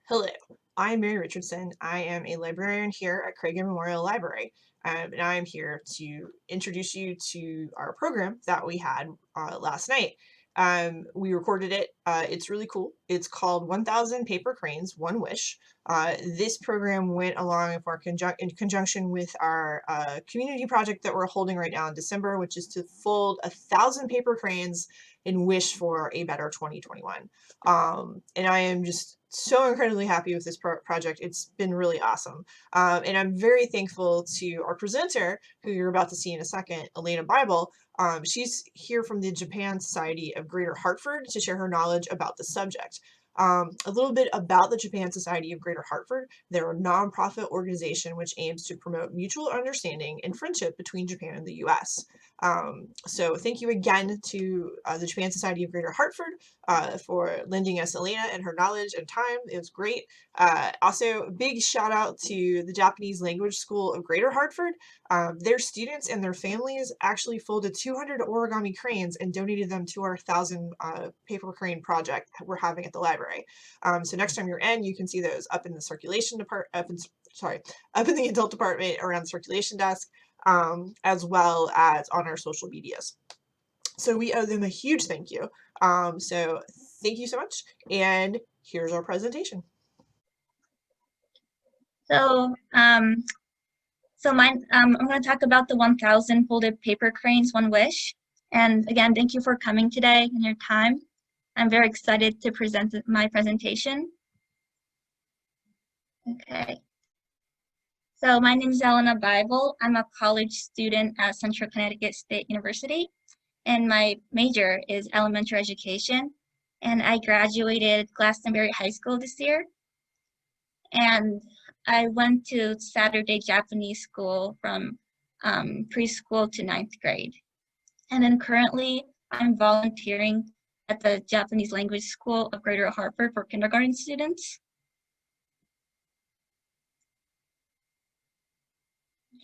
Hello, I'm Mary Richardson. I am a librarian here at Craig Memorial Library, and I am here to introduce you to our program that we had last night. We recorded it. It's really cool. It's called 1000 Paper Cranes, One Wish. This program went along in conjunction with our community project that we're holding right now in December, which is to fold 1000 paper cranes and wish for a better 2021. And I am just so incredibly happy with this project. It's been really awesome. And I'm very thankful to our presenter, who you're about to see in a second, Elena Bible. She's here from the Japan Society of Greater Hartford to share her knowledge about the subject. A little bit about the Japan Society of Greater Hartford. They're a nonprofit organization which aims to promote mutual understanding and friendship between Japan and the US. So thank you again to the Japan Society of Greater Hartford for lending us Elena and her knowledge and time. It was great. Also, big shout out to the Japanese Language School of Greater Hartford. Their students and their families actually folded 200 origami cranes and donated them to our 1000 paper crane project that we're having at the library. So next time you're in, you can see those up in the circulation department, up in the adult department around the circulation desk, as well as on our social medias. So we owe them a huge thank you. So thank you so much. And here's our presentation. So, I'm going to talk about the 1000 folded paper cranes, One Wish. And again, thank you for coming today and your time. I'm very excited to present my presentation. Okay. So my name is Elena Bible. I'm a college student at Central Connecticut State University, and my major is elementary education. And I graduated Glastonbury High School this year. And I went to Saturday Japanese school from preschool to 9th grade. And then currently I'm volunteering at the Japanese Language School of Greater Hartford for kindergarten students.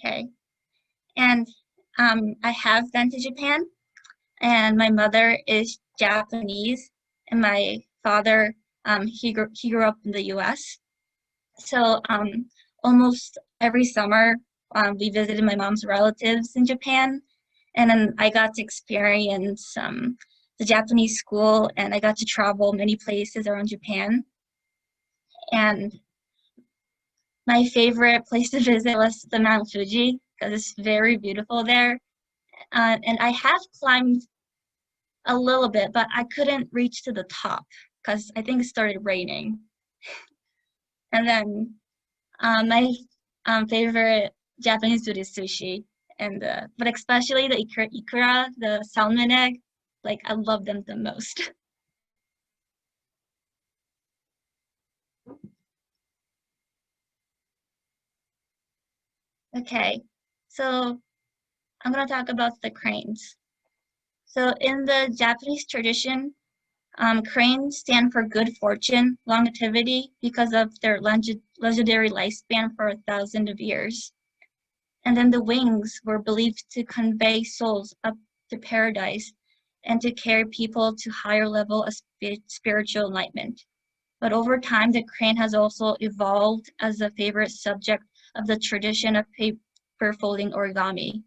Okay, and I have been to Japan, and my mother is Japanese, and my father, he grew up in the US. So almost every summer, we visited my mom's relatives in Japan, and then I got to experience the Japanese school, and I got to travel many places around Japan. And my favorite place to visit was the Mount Fuji, because it's very beautiful there. And I have climbed a little bit, but I couldn't reach to the top because I think it started raining. And then my favorite Japanese food is sushi, and but especially the ikura, the salmon egg, like I love them the most. Okay, so I'm gonna talk about the cranes. So in the Japanese tradition, cranes stand for good fortune, longevity, because of their legendary lifespan for 1,000 of years. And then the wings were believed to convey souls up to paradise and to carry people to higher level of spiritual enlightenment. But over time, the crane has also evolved as a favorite subject of the tradition of paper folding origami.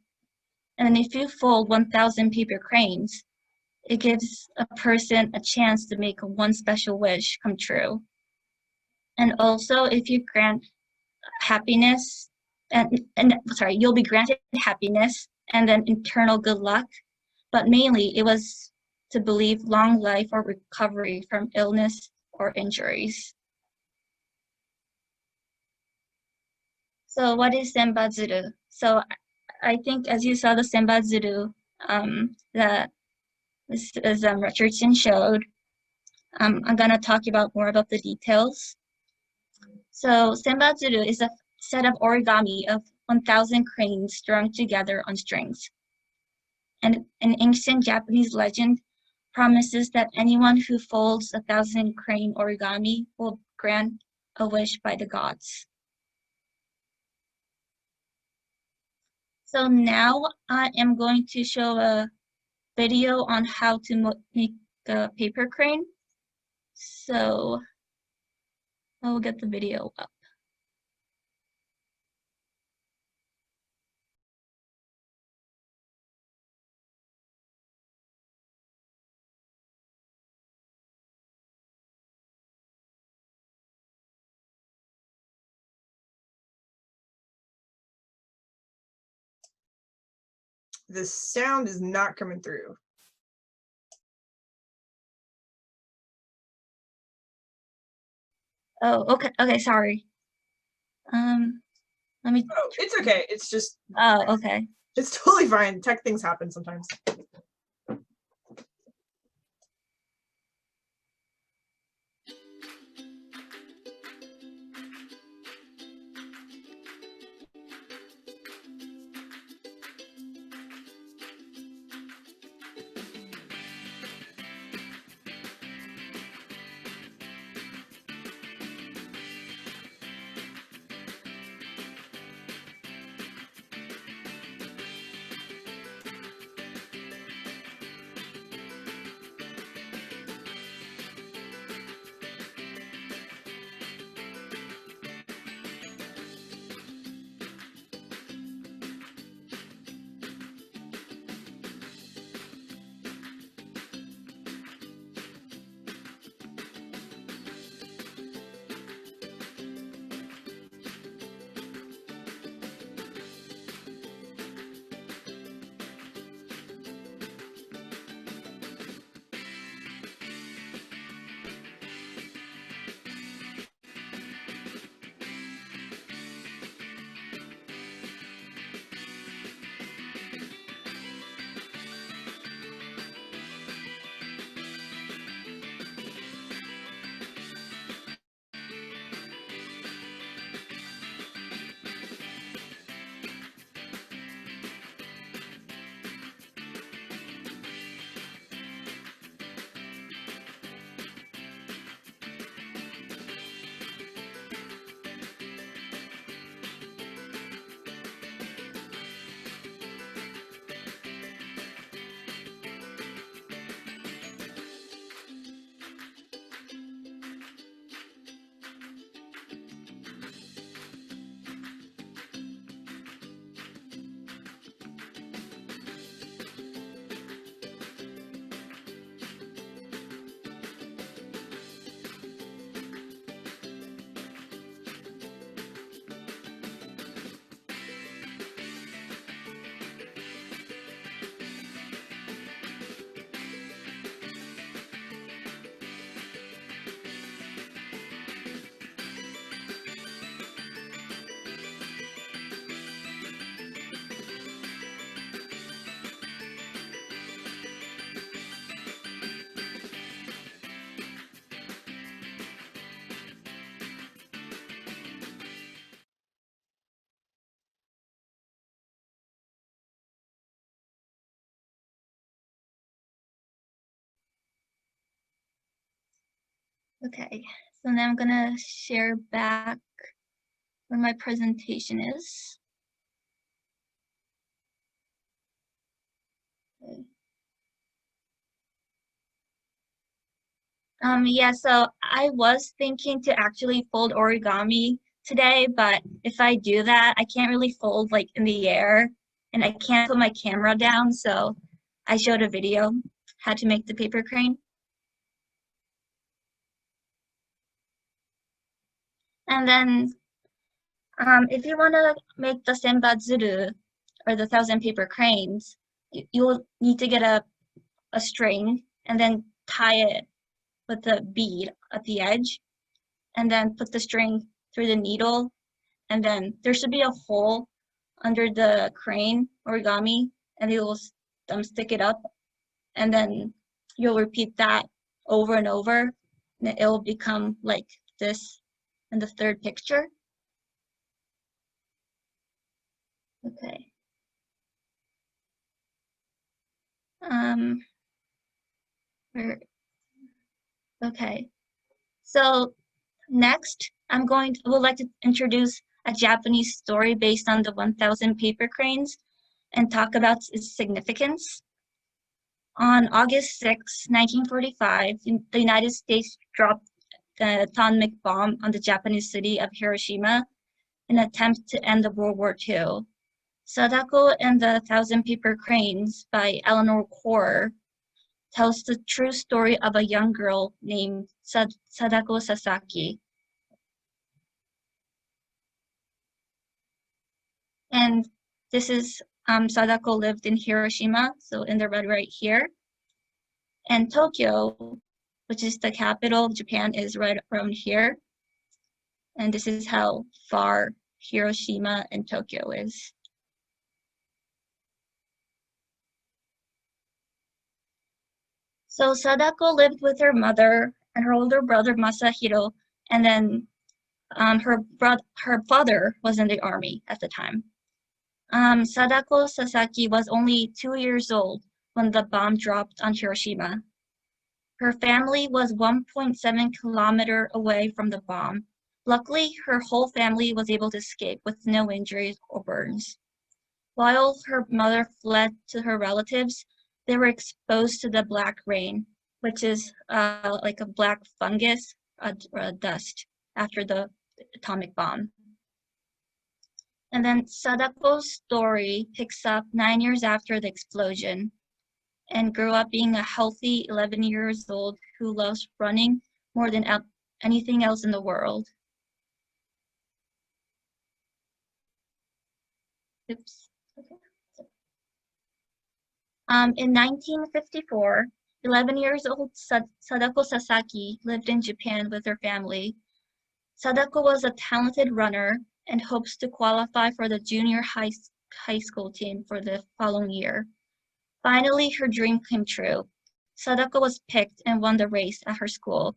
And if you fold 1,000 paper cranes, it gives a person a chance to make one special wish come true. And also, if you grant happiness, you'll be granted happiness and then internal good luck. But mainly, it was to believe long life or recovery from illness or injuries. So what is Senbazuru? So I think as you saw the Senbazuru that Richardson showed, I'm going to talk about more about the details. So Senbazuru is a set of origami of 1,000 cranes strung together on strings. And an ancient Japanese legend promises that anyone who folds 1,000 crane origami will grant a wish by the gods. So now I am going to show a video on how to make a paper crane. So I will get the video up. The sound is not coming through. Oh, okay, sorry. Let me. Oh, it's okay. It's just. Oh, okay. It's totally fine. Tech things happen sometimes. Okay, so now I'm gonna share back where my presentation is. Okay. Yeah, so I was thinking to actually fold origami today, but if I do that, I can't really fold like in the air and I can't put my camera down, so I showed a video how to make the paper crane. And then if you want to make the senbazuru or the 1,000 paper cranes, you'll need to get a string and then tie it with a bead at the edge and then put the string through the needle, and then there should be a hole under the crane origami, and you'll stick it up, and then you'll repeat that over and over, and it'll become like this in the third picture. Okay. Okay. So next, would like to introduce a Japanese story based on the 1,000 paper cranes and talk about its significance. On August 6, 1945, the United States dropped the atomic bomb on the Japanese city of Hiroshima in an attempt to end the World War II. Sadako and the Thousand Paper Cranes by Eleanor Corr tells the true story of a young girl named Sadako Sasaki. And this is Sadako lived in Hiroshima, so in the red right here. And Tokyo, which is the capital of Japan, is right around here. And this is how far Hiroshima and Tokyo is. So Sadako lived with her mother and her older brother Masahiro, and then her father was in the army at the time. Sadako Sasaki was only 2 years old when the bomb dropped on Hiroshima. Her family was 1.7 kilometers away from the bomb. Luckily, her whole family was able to escape with no injuries or burns. While her mother fled to her relatives, they were exposed to the black rain, which is like a black fungus or a dust after the atomic bomb. And then Sadako's story picks up 9 years after the explosion and grew up being a healthy 11 years old who loves running more than anything else in the world. Oops. Okay. In 1954, 11 years old Sadako Sasaki lived in Japan with her family. Sadako was a talented runner and hopes to qualify for the junior high school team for the following year. Finally, her dream came true. Sadako was picked and won the race at her school.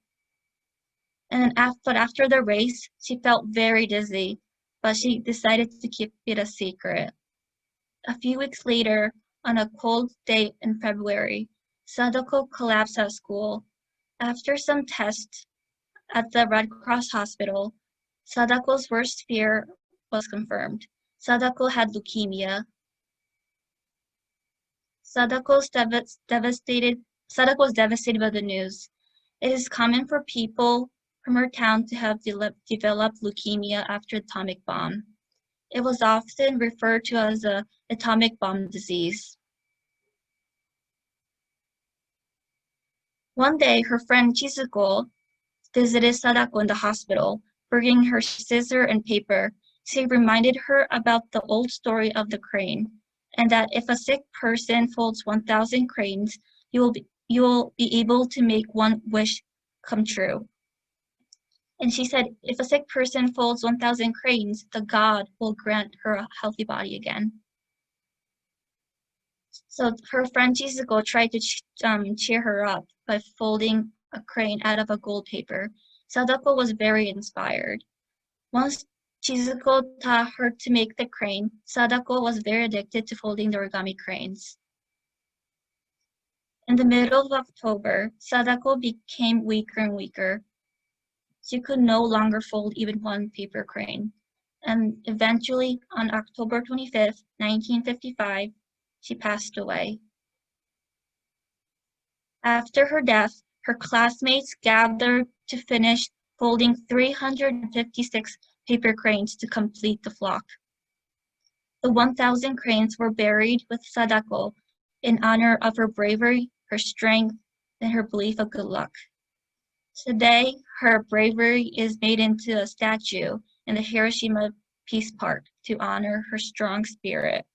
But after the race, she felt very dizzy, but she decided to keep it a secret. A few weeks later, on a cold day in February, Sadako collapsed at school. After some tests at the Red Cross hospital, Sadako's worst fear was confirmed. Sadako had leukemia. Sadako was devastated by the news. It is common for people from her town to have developed leukemia after the atomic bomb. It was often referred to as a atomic bomb disease. One day, her friend Chizuko visited Sadako in the hospital, bringing her scissors and paper. She reminded her about the old story of the crane, and that if a sick person folds 1,000 cranes, you will be able to make one wish come true. And she said, if a sick person folds 1,000 cranes, the God will grant her a healthy body again. So her friend Chizuko tried to cheer her up by folding a crane out of a gold paper. Sadako was very inspired. Once Chizuko taught her to make the crane, Sadako was very addicted to folding the origami cranes. In the middle of October, Sadako became weaker and weaker. She could no longer fold even one paper crane. And eventually, on October 25th, 1955, she passed away. After her death, her classmates gathered to finish folding 356 paper cranes to complete the flock. The 1,000 cranes were buried with Sadako in honor of her bravery, her strength, and her belief of good luck. Today, her bravery is made into a statue in the Hiroshima Peace Park to honor her strong spirit.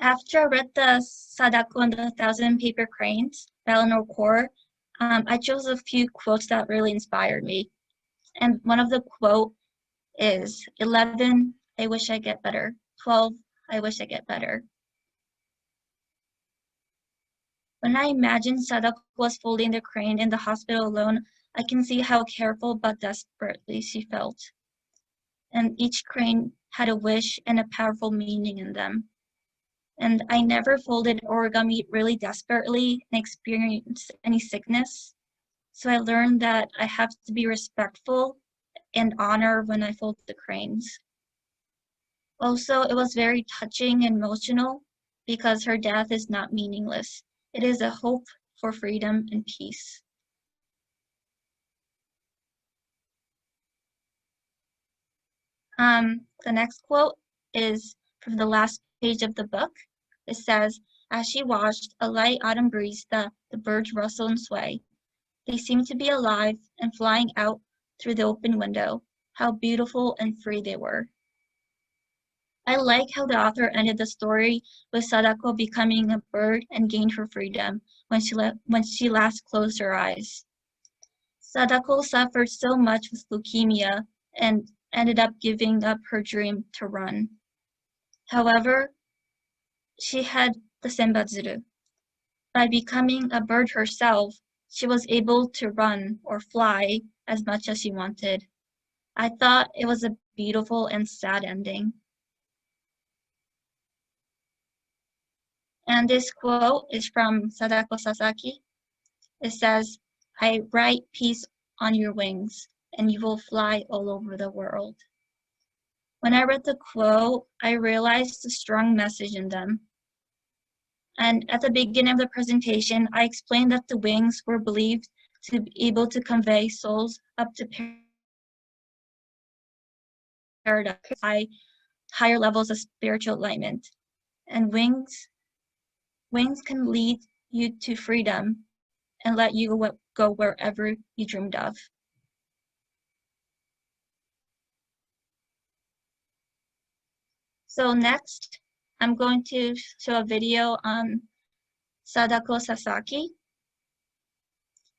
After I read the Sadako and the 1,000 Paper Cranes by Eleanor Corr, I chose a few quotes that really inspired me. And one of the quote is 11, I wish I get better. 12, I wish I get better. When I imagine Sadako was folding the crane in the hospital alone, I can see how careful but desperately she felt. And each crane had a wish and a powerful meaning in them. And I never folded origami really desperately and experienced any sickness. So I learned that I have to be respectful and honor when I fold the cranes. Also, it was very touching and emotional because her death is not meaningless. It is a hope for freedom and peace. The next quote is from the last page of the book. It says, as she watched a light autumn breeze, the birds rustle and sway. They seemed to be alive and flying out through the open window. How beautiful and free they were. I like how the author ended the story with Sadako becoming a bird and gained her freedom when she last closed her eyes. Sadako suffered so much with leukemia and ended up giving up her dream to run. However, she had the senbadzuru. By becoming a bird herself, she was able to run or fly as much as she wanted. I thought it was a beautiful and sad ending. And this quote is from Sadaki Sasako. It says, I write peace on your wings, and you will fly all over the world. When I read the quote, I realized the strong message in them. And at the beginning of the presentation, I explained that the wings were believed to be able to convey souls up to paradise, higher levels of spiritual enlightenment. And wings can lead you to freedom and let you go wherever you dreamed of. So next, I'm going to show a video on Sadako Sasako.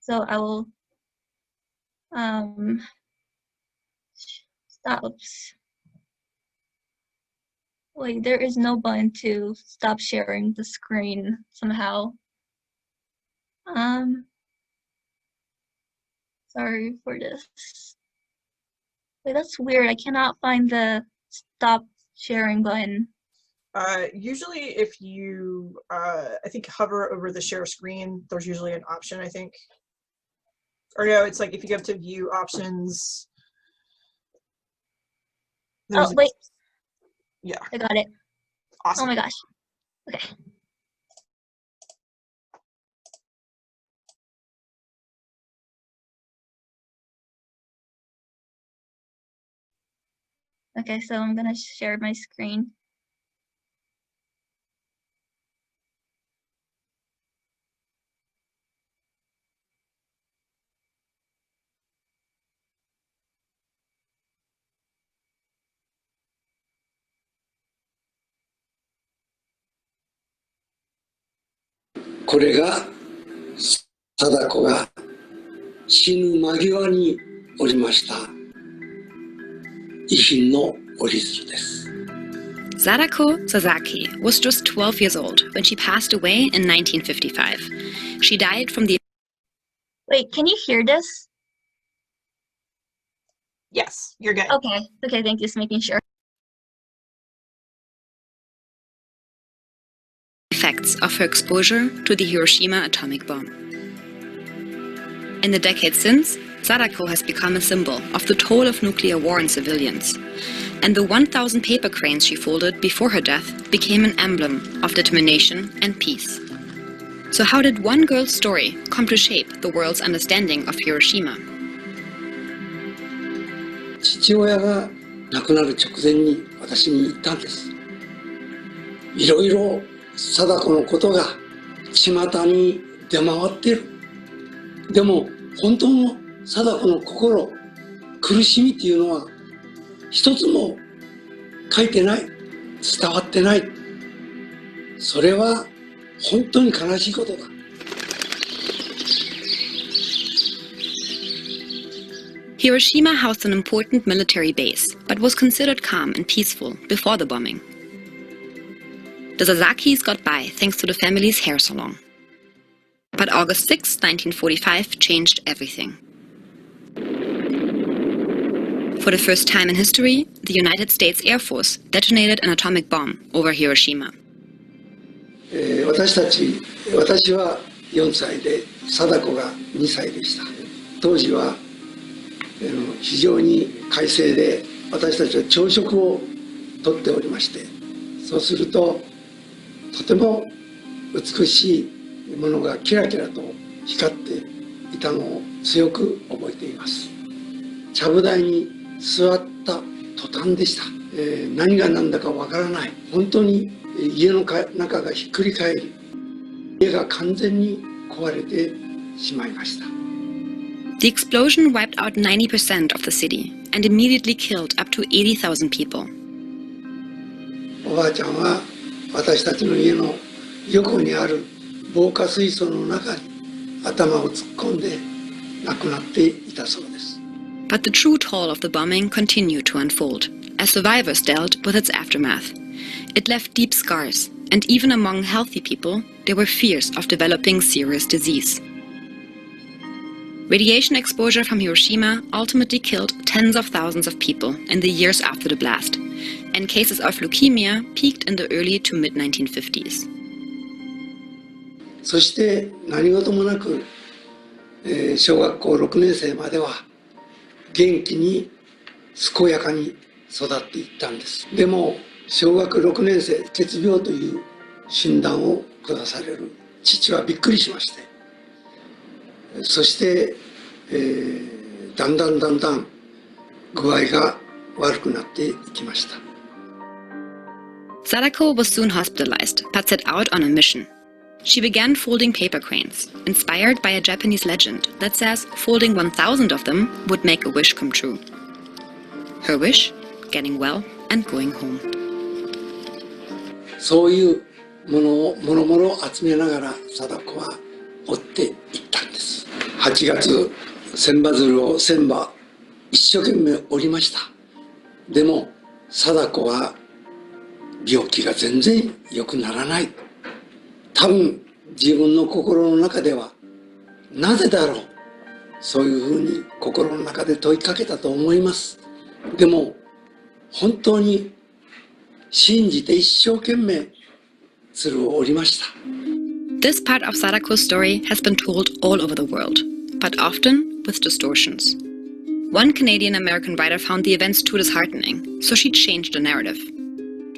So I will oops. Wait, there is no button to stop sharing the screen somehow. Sorry for this. Wait, that's weird. I cannot find the stop sharing button. Usually if you, I think, hover over the share screen, there's usually an option, I think. Or no, it's like if you go to view options. Oh, wait. Yeah. I got it. Awesome. Oh my gosh. Okay. Okay, so I'm gonna share my screen.これが貞子が死ぬ間際におりました遺品の折り鶴です。Sadako Sasako was just 12 years old when she passed away in 1955. She died from the... Wait, can you hear this? Yes, you're good. Okay, thank you, just making sure. Effects of her exposure to the Hiroshima atomic bomb. In the decades since, Sadako has become a symbol of the toll of nuclear war on civilians. And the 1,000 paper cranes she folded before her death became an emblem of determination and peace. So how did one girl's story come to shape the world's understanding of Hiroshima? 父親が亡くなる直前に私に言ったんです。いろいろ貞子のことが巷に出回っている。でも本当の貞子の心、苦しみっていうのは一つも書いてない、伝わってない。それは本当に悲しいことだ。Hiroshima housed an important military base, but was considered calm and peaceful before the bombing. The Sasakis got by thanks to the family's hair salon. But August 6, 1945 changed everything. For the first time in history, the United States Air Force detonated an atomic bomb over Hiroshima. 私は4歳で貞子が2歳でした。当時は非常に快晴で私たちは朝食をとっておりまして、そうするととても美しいものがキラキラと光っていたのを強く覚えています。ちゃぶ台に座った途端でした。何が何だかわからない。本当に家の中がひっくり返り、家が完全に壊れてしまいました。The explosion wiped out 90% of the city and immediately killed up to 80,000 people. おばあちゃんは私たちの家の横にある防火水槽の中に頭を突っ込んで亡くなっていたそうです。But the true toll of the bombing continued to unfold as survivors dealt with its aftermath. It left deep scars, and even among healthy people, there were fears of developing serious disease. Radiation exposure from Hiroshima ultimately killed tens of thousands of people in the years after the blast, and cases of leukemia peaked in the early to mid-1950s. そして何事もなく、小学校6年生までは元気に健やかに育っていったんです。でも小学6年生血病という診断を下される父はびっくりしまして、そして、だんだん具合が悪くなっていきました。Sadako was soon hospitalized, but set out on a mission. She began folding paper cranes, inspired by a Japanese legend that says folding 1,000 of them would make a wish come true. Her wish? Getting well and going home. そういうものをもろもろ集めながら貞子は追っていったんです。8月千羽鶴を1000羽一生懸命折りました。でも貞子は病気が全然良くならない。多分自分の心の中ではなぜだろう、そういうふうに心の中で問いかけたと思います。でも本当に信じて一生懸命鶴を折りました。 This part of Sadako's story has been told all over the world, but often with distortions. One Canadian-American writer found the events too disheartening, so she changed the narrative.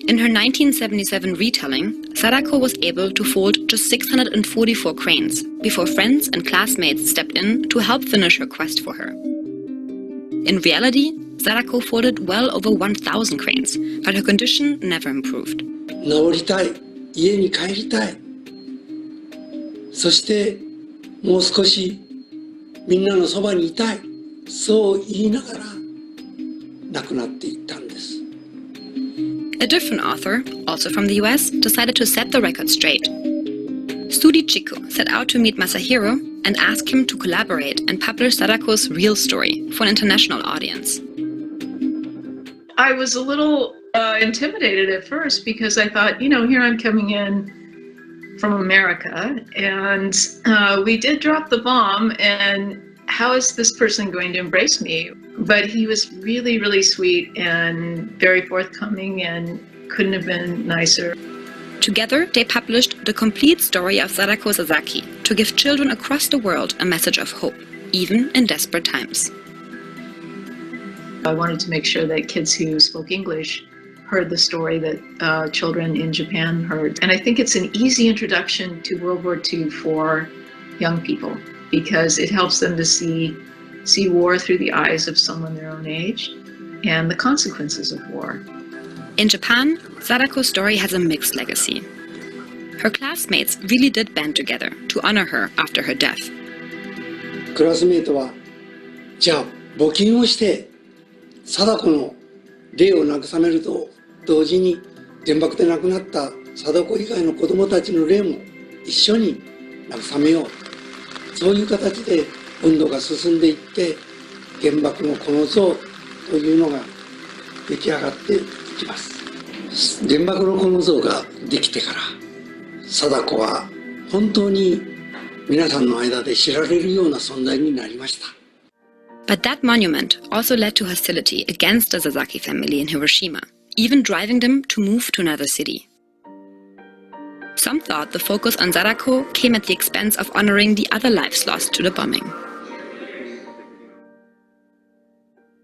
In her 1977 retelling, Sadako was able to fold just 644 cranes before friends and classmates stepped in to help finish her quest for her. In reality, Sadako folded well over 1,000 cranes, but her condition never improved. 治りたい、家に帰りたい、そしてもう少しみんなのそばにいたい、そう言いながら亡くなっていったんです。A different author, also from the US, decided to set the record straight. Studi Chiku set out to meet Masahiro and ask him to collaborate and publish Sadako's real story for an international audience. I was a little intimidated at first because I thought, here I'm coming in from America and we did drop the bomb, and how is this person going to embrace me? But he was really, really sweet and very forthcoming and couldn't have been nicer. Together, they published the complete story of Sadako Sasaki to give children across the world a message of hope, even in desperate times. I wanted to make sure that kids who spoke English heard the story that children in Japan heard. And I think it's an easy introduction to World War II for young people because it helps them to see war through the eyes of someone their own age and the consequences of war. In Japan, Sadako's story has a mixed legacy. Her classmates really did band together to honor her after her death. クラスメートはじゃあ募金をして貞子の霊を慰めると同時に原爆で亡くなった貞子以外の子どもたちの霊も一緒に慰めよう、そういう形で運動が進んでいって原爆のこの像というのが出来上がっていきます。原爆のこの像ができてから貞子は本当に皆さんの間で知られるような存在になりました。But that monument also led to hostility against the Sasaki family in Hiroshima, even driving them to move to another city. Some thought the focus on Sadako came at the expense of honoring the other lives lost to the bombing.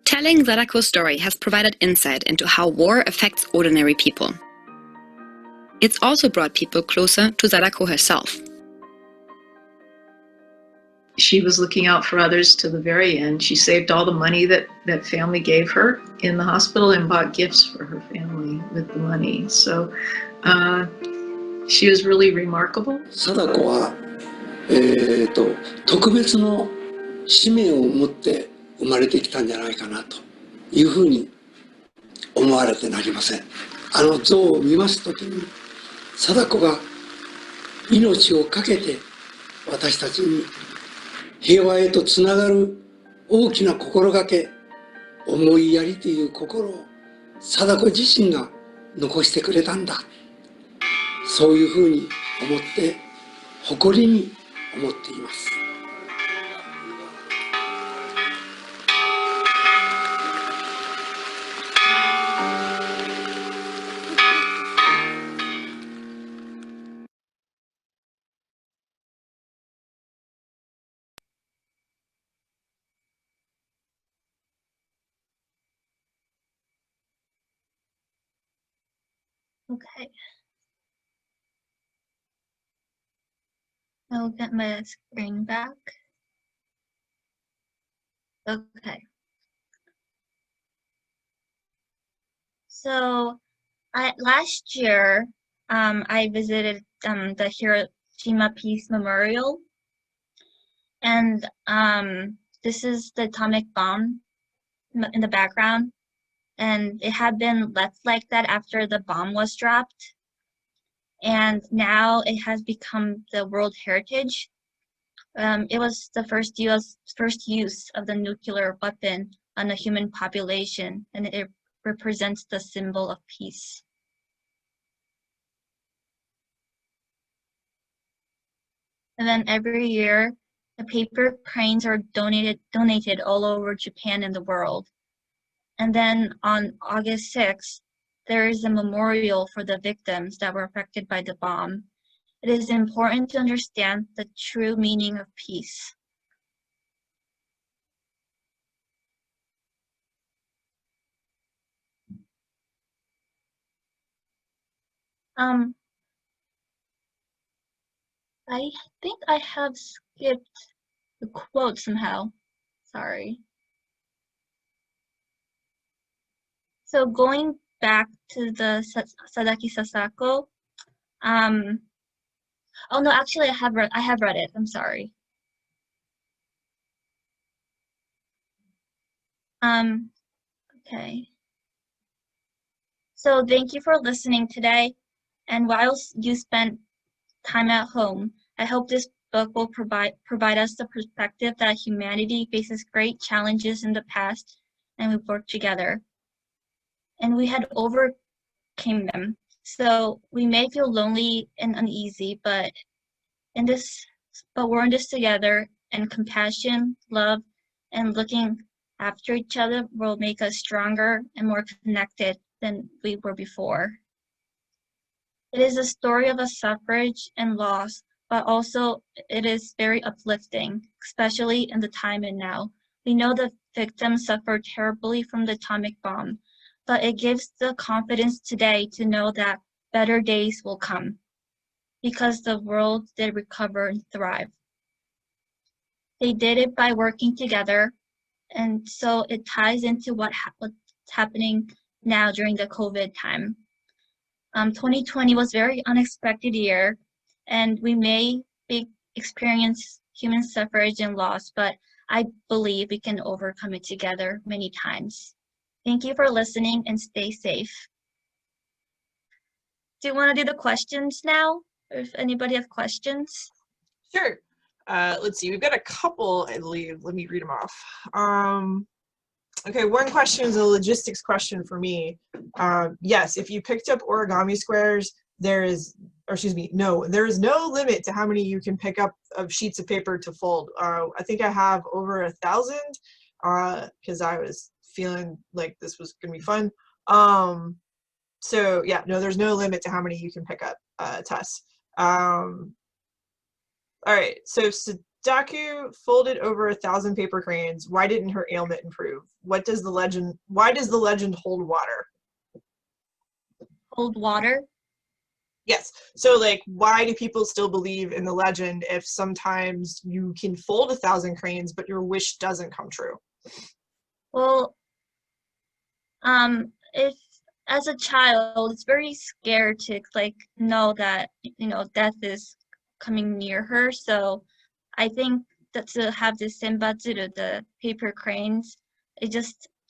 Telling Sadako's story has provided insight into how war affects ordinary people. it's also brought people closer to Sadako herself. She was looking out for others to the very end. She saved all the money that family gave her in the hospital and bought gifts for her family with the money. So she was really remarkable. 貞子は、特別の使命を持って生まれてきたんじゃないかなというふうに思われてなりません。あの像を見ますときに、貞子が命を懸けて私たちに平和へとつながる大きな心がけ、思いやりという心を貞子自身が残してくれたんだ。そういうふうに思って誇りに思っています。Okay. I'll get my screen back. Okay. So last year, I visited the Hiroshima Peace Memorial, and this is the atomic bomb in the background, and it had been left like that after the bomb was dropped, and now it has become the World Heritage. It was the first use of the nuclear weapon on a human population, and it represents the symbol of peace. And then every year, the paper cranes are donated all over Japan and the world. And then on August 6th, there is a memorial for the victims that were affected by the bomb. It is important to understand the true meaning of peace. I think I have skipped the quote somehow. Sorry. So going back to the Sadaki Sasako, oh no, actually I have read it. I'm sorry. Okay. So thank you for listening today. And while you spent time at home, I hope this book will provide us the perspective that humanity faces great challenges in the past, and we work together. And we had overcame them. So we may feel lonely and uneasy, but we're in this together, and compassion, love, and looking after each other will make us stronger and more connected than we were before. It is a story of a suffrage and loss, but also it is very uplifting, especially in the time and now. We know the victims suffered terribly from the atomic bomb, but it gives the confidence today to know that better days will come, because the world did recover and thrive. They did it by working together, and so it ties into what's happening now during the COVID time. 2020 was a very unexpected year, and we may experience human suffrage and loss, but I believe we can overcome it together many times. Thank you for listening, and stay safe. Do you want to do the questions now? Or if anybody have questions? Sure. Let's see. We've got a couple, I believe. Let me read them off. Okay, one question is a logistics question for me. Yes, if you picked up origami squares, there is no limit to how many you can pick up of sheets of paper to fold. I think I have over 1,000 because I was feeling like this was gonna be fun. So yeah, no, there's no limit to how many you can pick up, Tess. All right, so Sadako folded over 1,000 paper cranes. Why didn't her ailment improve? Why does the legend hold water? Hold water? Yes. So like, why do people still believe in the legend if sometimes you can fold 1,000 cranes, but your wish doesn't come true? Well, if as a child, it's very scared to like know that, you know, death is coming near her. So I think that to have this senbatsuru, the paper cranes,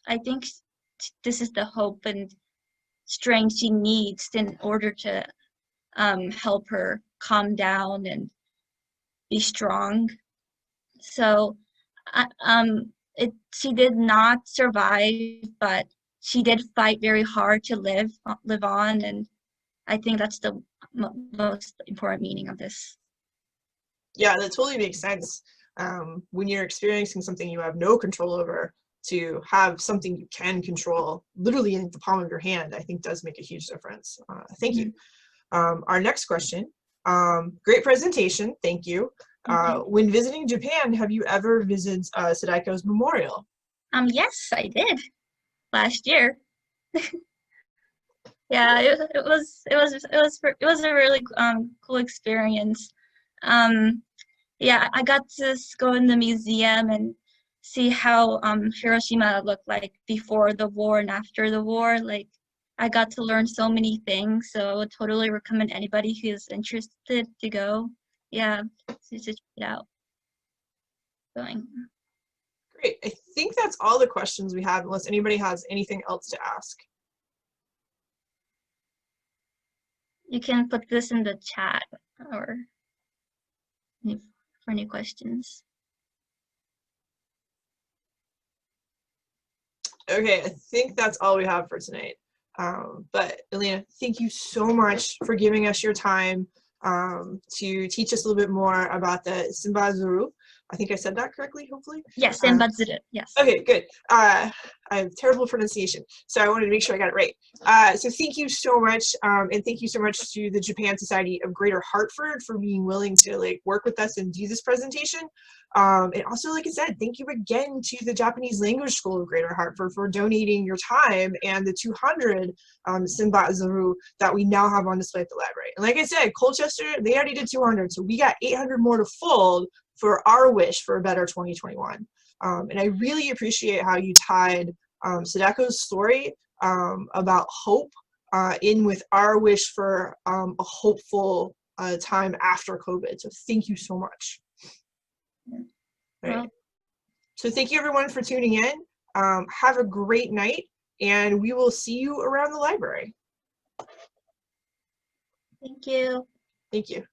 I think this is the hope and strength she needs in order to help her calm down and be strong. So, she did not survive, but she did fight very hard to live on, and I think that's the most important meaning of this. Yeah, that totally makes sense. When you're experiencing something you have no control over, to have something you can control literally in the palm of your hand, I think does make a huge difference. Thank you. Our next question. Great presentation. Thank you. When visiting Japan, have you ever visited Sadako's memorial? Yes, I did last year. Yeah, it was a really cool experience. Yeah, I got to go in the museum and see how Hiroshima looked like before the war and after the war. Like, I got to learn so many things, so I would totally recommend anybody who's interested to go. Yeah, to check it out. Going. Great. I think that's all the questions we have, unless anybody has anything else to ask. You can put this in the chat or for any questions. Okay, I think that's all we have for tonight. But Elena, thank you so much for giving us your time to teach us a little bit more about the Simbazuru. I think I said that correctly, hopefully. Yes, senbatsuru, yes. Okay, good. I have terrible pronunciation, so I wanted to make sure I got it right. So thank you so much, and thank you so much to the Japan Society of Greater Hartford for being willing to like work with us and do this presentation. And also, like I said, thank you again to the Japanese Language School of Greater Hartford for donating your time and the 200 Simbazaru that we now have on display at the library. And like I said, Colchester, they already did 200, so we got 800 more to fold for our wish for a better 2021. And I really appreciate how you tied Sadako's story about hope in with our wish for a hopeful time after COVID. So thank you so much. All right. So thank you everyone for tuning in. Have a great night, and we will see you around the library. Thank you. Thank you.